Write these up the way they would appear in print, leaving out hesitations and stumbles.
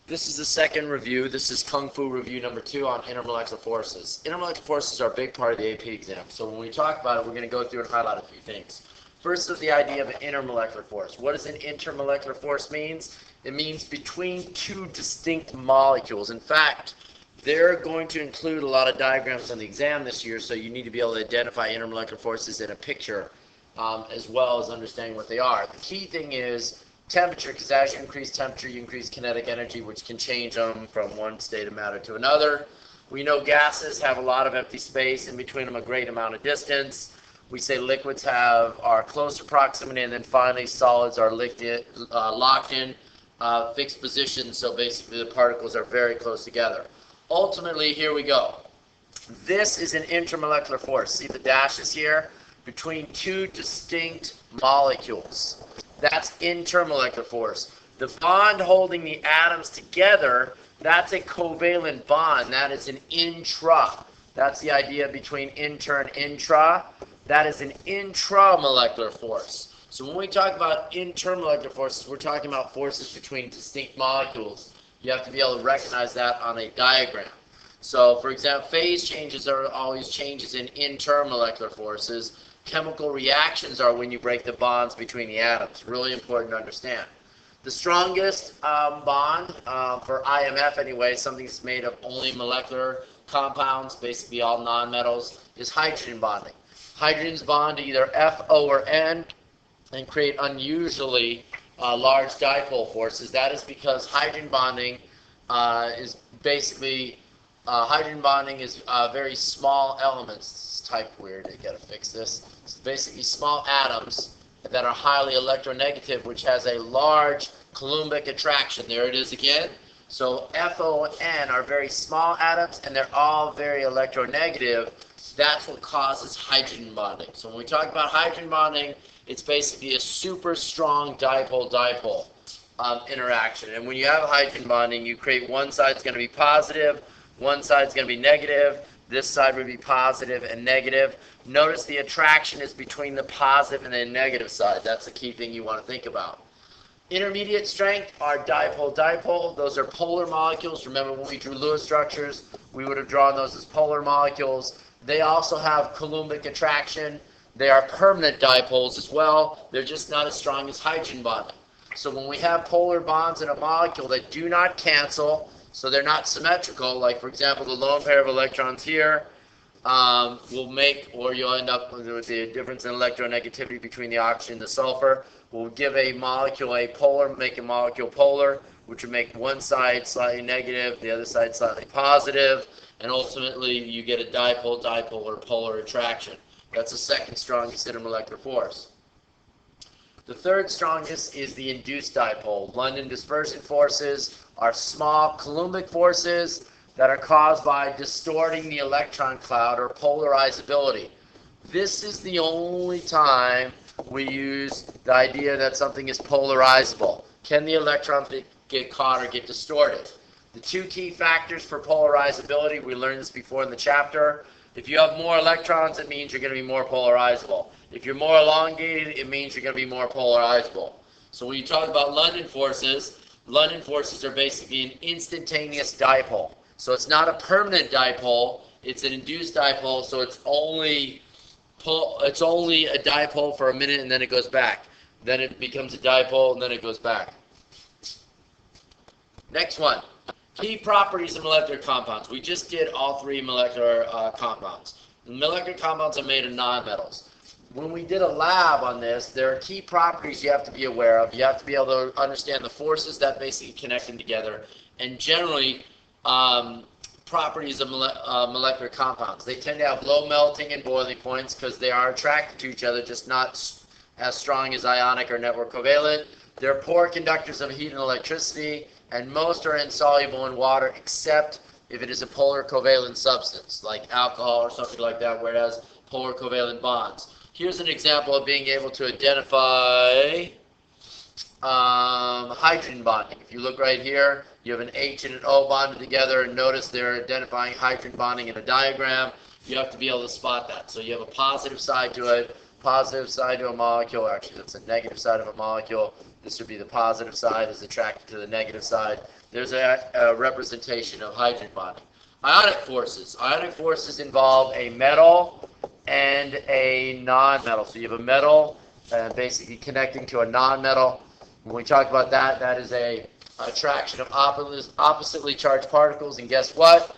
This is the second review. This is Kung Fu review number 2 on intermolecular forces. Intermolecular forces are a big part of the AP exam. So when we talk about it, we're going to go through and highlight a few things. First is the idea of an intermolecular force. What does an intermolecular force means? It means between two distinct molecules. In fact, they're going to include a lot of diagrams on the exam this year, so you need to be able to identify intermolecular forces in a picture, as well as understanding what they are. The key thing is temperature, because as you increase temperature, you increase kinetic energy, which can change them from one state of matter to another. We know gases have a lot of empty space, in between them a great amount of distance. We say liquids are closer proximity, and then finally solids are locked in fixed positions, so basically the particles are very close together. Ultimately, here we go. This is an intermolecular force. See the dashes here? Between two distinct molecules. That's intermolecular force. The bond holding the atoms together, that's a covalent bond. That is an intra. That's the idea between inter and intra. That is an intramolecular force. So when we talk about intermolecular forces, we're talking about forces between distinct molecules. You have to be able to recognize that on a diagram. So, for example, phase changes are always changes in intermolecular forces. Chemical reactions are when you break the bonds between the atoms. Really important to understand. The strongest bond, for IMF anyway, something that's made of only molecular compounds, basically all nonmetals, is hydrogen bonding. Hydrogens bond to either F, O, or N and create unusually large dipole forces. That is because hydrogen bonding is basically very small elements. It's typed weird. I gotta fix this. It's basically small atoms that are highly electronegative, which has a large Coulombic attraction. There it is again. So F, O, and N are very small atoms, and they're all very electronegative. That's what causes hydrogen bonding. So when we talk about hydrogen bonding, it's basically a super strong dipole-dipole interaction. And when you have hydrogen bonding, you create one side's going to be positive, one side's going to be negative, this side would be positive and negative. Notice the attraction is between the positive and the negative side. That's the key thing you want to think about. Intermediate strength are dipole-dipole. Those are polar molecules. Remember when we drew Lewis structures, we would have drawn those as polar molecules. They also have Coulombic attraction. They are permanent dipoles as well. They're just not as strong as hydrogen bonding. So when we have polar bonds in a molecule that do not cancel, so they're not symmetrical, like for example the lone pair of electrons here will make, or you'll end up with the difference in electronegativity between the oxygen and the sulfur, will give a molecule a polar, make a molecule polar, which would make one side slightly negative, the other side slightly positive, and ultimately you get a dipole-dipole or polar attraction. That's the second strongest intermolecular force. The third strongest is the induced dipole. London dispersion forces are small Coulombic forces that are caused by distorting the electron cloud or polarizability. This is the only time we use the idea that something is polarizable. Can the electron get caught or get distorted? The two key factors for polarizability, we learned this before in the chapter. If you have more electrons, it means you're going to be more polarizable. If you're more elongated, it means you're going to be more polarizable. So when you talk about London forces are basically an instantaneous dipole. So it's not a permanent dipole, it's an induced dipole, so it's only a dipole for a minute and then it goes back. Then it becomes a dipole and then it goes back. Next one. Key properties of molecular compounds. We just did all three molecular compounds. The molecular compounds are made of nonmetals. When we did a lab on this, there are key properties you have to be aware of. You have to be able to understand the forces that basically connect them together, and generally properties of molecular compounds. They tend to have low melting and boiling points because they are attracted to each other, just not as strong as ionic or network covalent. They're poor conductors of heat and electricity, and most are insoluble in water except if it is a polar covalent substance, like alcohol or something like that, where it has polar covalent bonds. Here's an example of being able to identify hydrogen bonding. If you look right here, you have an H and an O bonded together, and notice they're identifying hydrogen bonding in a diagram. You have to be able to spot that. So you have a positive side to it, positive side to a molecule. Actually, that's a negative side of a molecule. This would be the positive side is attracted to the negative side. There's a representation of hydrogen bonding. Ionic forces. Ionic forces involve a metal and a non-metal. So you have a metal basically connecting to a non-metal. When we talk about that, that is a attraction of oppositely charged particles. And guess what?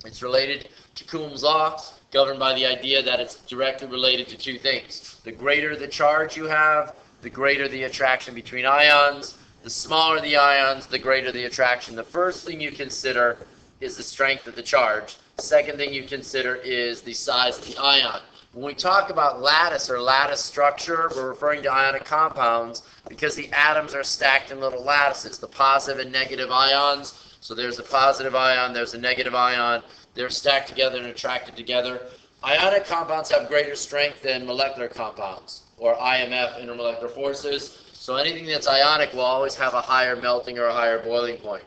It's related to Coulomb's law, governed by the idea that it's directly related to two things. The greater the charge you have, the greater the attraction between ions. The smaller the ions, the greater the attraction. The first thing you consider is the strength of the charge. Second thing you consider is the size of the ion. When we talk about lattice or lattice structure, we're referring to ionic compounds because the atoms are stacked in little lattices, the positive and negative ions. So there's a positive ion, there's a negative ion. They're stacked together and attracted together. Ionic compounds have greater strength than molecular compounds, or IMF, intermolecular forces. So anything that's ionic will always have a higher melting or a higher boiling point.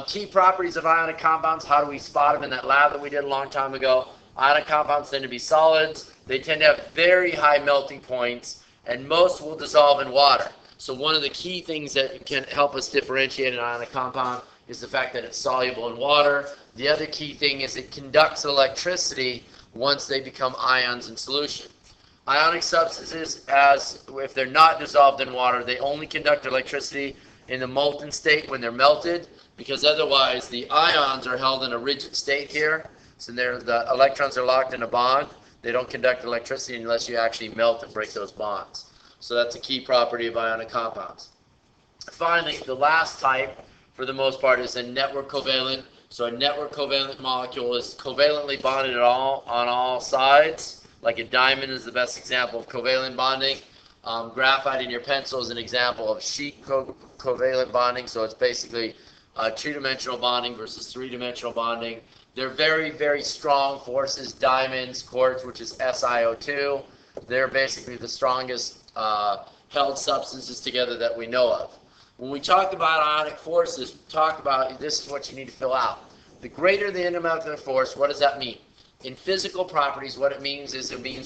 Key properties of ionic compounds, how do we spot them in that lab that we did a long time ago? Ionic compounds tend to be solids. They tend to have very high melting points, and most will dissolve in water. So one of the key things that can help us differentiate an ionic compound is the fact that it's soluble in water. The other key thing is it conducts electricity once they become ions in solution. Ionic substances, if they're not dissolved in water, they only conduct electricity in the molten state when they're melted, because otherwise the ions are held in a rigid state here. So the electrons are locked in a bond. They don't conduct electricity unless you actually melt and break those bonds. So that's a key property of ionic compounds. Finally, the last type, for the most part, is a network covalent. So a network covalent molecule is covalently bonded on all sides. Like a diamond is the best example of covalent bonding. Graphite in your pencil is an example of sheet covalent bonding. So it's basically two-dimensional bonding versus three-dimensional bonding. They're very, very strong forces. Diamonds, quartz, which is SiO2. They're basically the strongest held substances together that we know of. When we talk about ionic forces, this is what you need to fill out. The greater the intermolecular force, what does that mean? In physical properties, what it means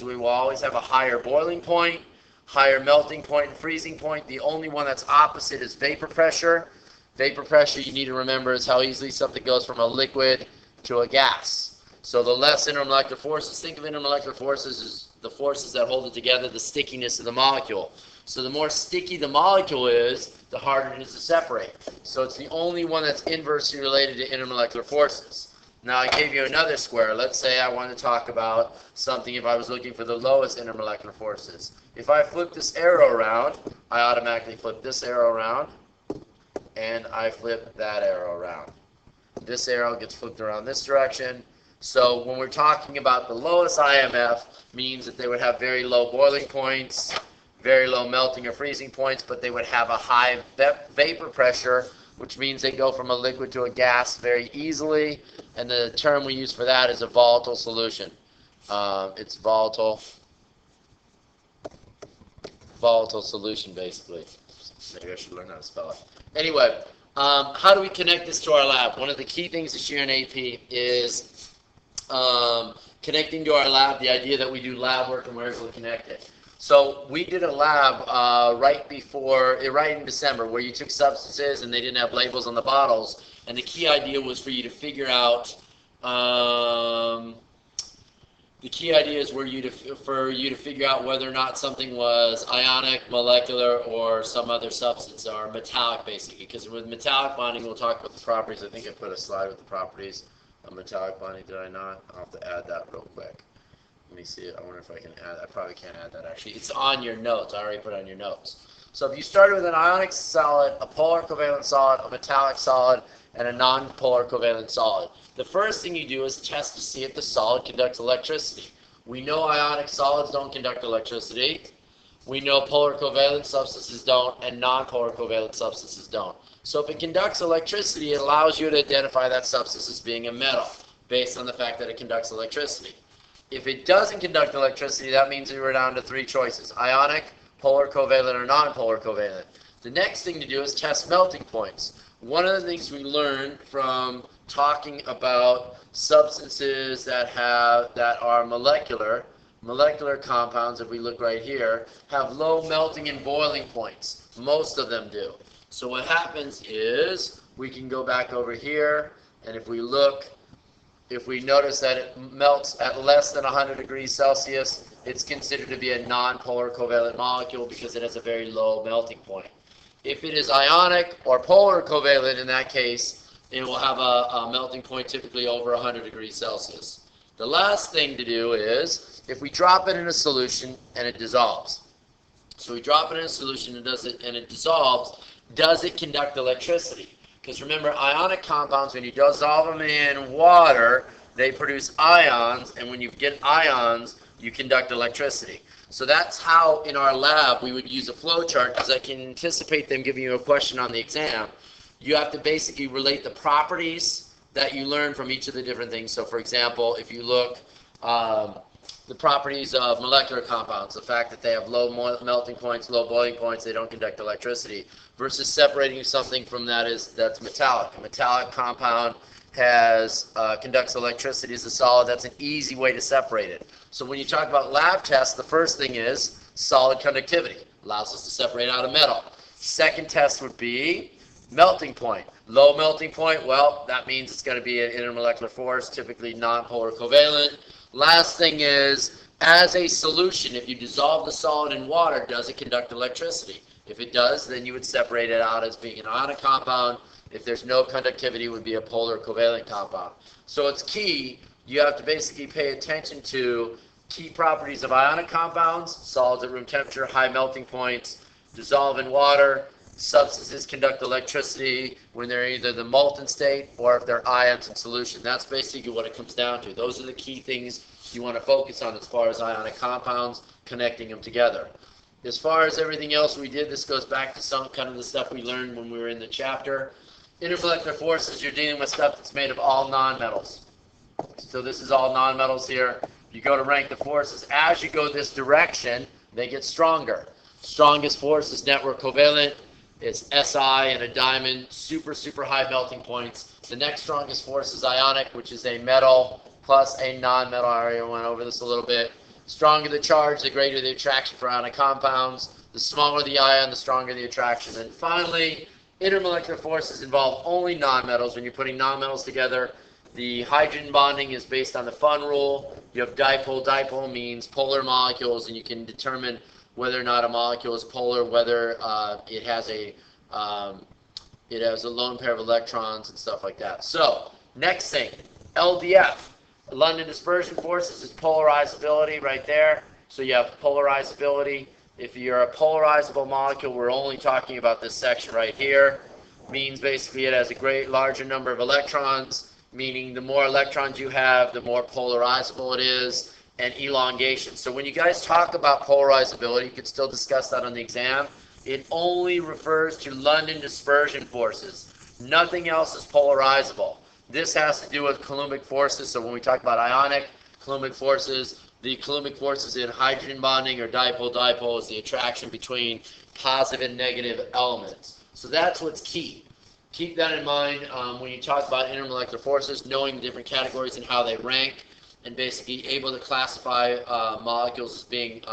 we will always have a higher boiling point, higher melting point, and freezing point. The only one that's opposite is vapor pressure. Vapor pressure, you need to remember, is how easily something goes from a liquid to a gas. So the less intermolecular forces, think of intermolecular forces as the forces that hold it together, the stickiness of the molecule. So the more sticky the molecule is, the harder it is to separate. So it's the only one that's inversely related to intermolecular forces. Now I gave you another square. Let's say I want to talk about something if I was looking for the lowest intermolecular forces. If I flip this arrow around, I automatically flip this arrow around, and I flip that arrow around. This arrow gets flipped around this direction. So when we're talking about the lowest IMF, means that they would have very low boiling points, very low melting or freezing points, but they would have a high vapor pressure, which means they go from a liquid to a gas very easily. And the term we use for that is a volatile solution. It's volatile solution, basically. Maybe I should learn how to spell it. Anyway, how do we connect this to our lab? One of the key things this year in AP is connecting to our lab, the idea that we do lab work and we're able to connect it. So we did a lab right in December, where you took substances and they didn't have labels on the bottles, and the key idea was for you to figure out. The key idea is for you to figure out whether or not something was ionic, molecular, or some other substance, or metallic, basically. Because with metallic bonding, we'll talk about the properties. I think I put a slide with the properties of metallic bonding. Did I not? I'll have to add that real quick. Let me see it. I wonder if I can add. I probably can't add that, actually. It's on your notes. I already put it on your notes. So if you started with an ionic solid, a polar covalent solid, a metallic solid, and a non-polar covalent solid, the first thing you do is test to see if the solid conducts electricity. We know ionic solids don't conduct electricity. We know polar covalent substances don't, and non-polar covalent substances don't. So if it conducts electricity, it allows you to identify that substance as being a metal, based on the fact that it conducts electricity. If it doesn't conduct electricity, that means we were down to three choices: ionic, polar covalent, or non-polar covalent. The next thing to do is test melting points. One of the things we learned from talking about substances that are molecular, molecular compounds, if we look right here, have low melting and boiling points. Most of them do. So what happens is we can go back over here, and if we look, if we notice that it melts at less than 100 degrees Celsius, it's considered to be a non-polar covalent molecule because it has a very low melting point. If it is ionic or polar covalent, in that case, it will have a melting point typically over 100 degrees Celsius. The last thing to do is, if we drop it in a solution and it dissolves. So we drop it in a solution and it dissolves, does it conduct electricity? Because remember, ionic compounds, when you dissolve them in water, they produce ions, and when you get ions, you conduct electricity. So that's how, in our lab, we would use a flow chart, because I can anticipate them giving you a question on the exam. You have to basically relate the properties that you learn from each of the different things. So, for example, if you look, the properties of molecular compounds, the fact that they have low melting points, low boiling points, they don't conduct electricity, versus separating something from that's metallic. A metallic compound conducts electricity as a solid. That's an easy way to separate it. So when you talk about lab tests, the first thing is solid conductivity. Allows us to separate out a metal. Second test would be melting point. Low melting point, well, that means it's going to be an intermolecular force, typically non-polar covalent. Last thing is, as a solution, if you dissolve the solid in water, does it conduct electricity? If it does, then you would separate it out as being an ionic compound. If there's no conductivity, it would be a polar covalent compound. So it's key. You have to basically pay attention to key properties of ionic compounds, solids at room temperature, high melting points, dissolve in water. Substances conduct electricity when they're either the molten state or if they're ions in solution. That's basically what it comes down to. Those are the key things you want to focus on as far as ionic compounds, connecting them together. As far as everything else we did, this goes back to some kind of the stuff we learned when we were in the chapter. Intermolecular forces, you're dealing with stuff that's made of all nonmetals. So this is all nonmetals here. You go to rank the forces. As you go this direction, they get stronger. Strongest force is network covalent. It's Si and a diamond, super, super high melting points. The next strongest force is ionic, which is a metal plus a non-metal. I already went over this a little bit. Stronger the charge, the greater the attraction for ionic compounds. The smaller the ion, the stronger the attraction. And finally, intermolecular forces involve only nonmetals. When you're putting nonmetals together, the hydrogen bonding is based on the Fun rule. You have dipole. Dipole means polar molecules, and you can determine whether or not a molecule is polar, whether it has a lone pair of electrons and stuff like that. So, next thing, LDF, London dispersion forces, is polarizability right there. So you have polarizability. If you're a polarizable molecule, we're only talking about this section right here. Means basically it has a larger number of electrons, meaning the more electrons you have, the more polarizable it is. And elongation. So when you guys talk about polarizability, you can still discuss that on the exam. It only refers to London dispersion forces. Nothing else is polarizable. This has to do with Coulombic forces. So when we talk about ionic Coulombic forces, the Coulombic forces in hydrogen bonding or dipole-dipole is the attraction between positive and negative elements. So that's what's key. Keep that in mind when you talk about intermolecular forces, knowing the different categories and how they rank, and basically able to classify molecules as being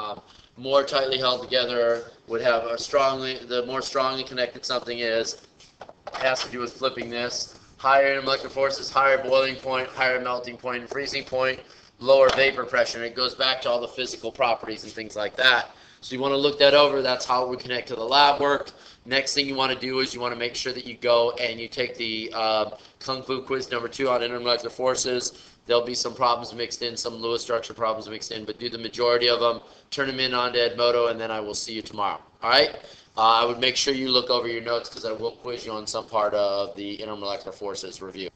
more tightly held together, would have the more strongly connected something is. It has to do with flipping this. Higher intermolecular forces, higher boiling point, higher melting point and freezing point, lower vapor pressure. And it goes back to all the physical properties and things like that. So you want to look that over. That's how we connect to the lab work. Next thing you want to do is you want to make sure that you go and you take the Kung Fu quiz number 2 on intermolecular forces. There'll be some problems mixed in, some Lewis structure problems mixed in, but do the majority of them, turn them in onto Edmodo, and then I will see you tomorrow. All right? I would make sure you look over your notes because I will quiz you on some part of the intermolecular forces review.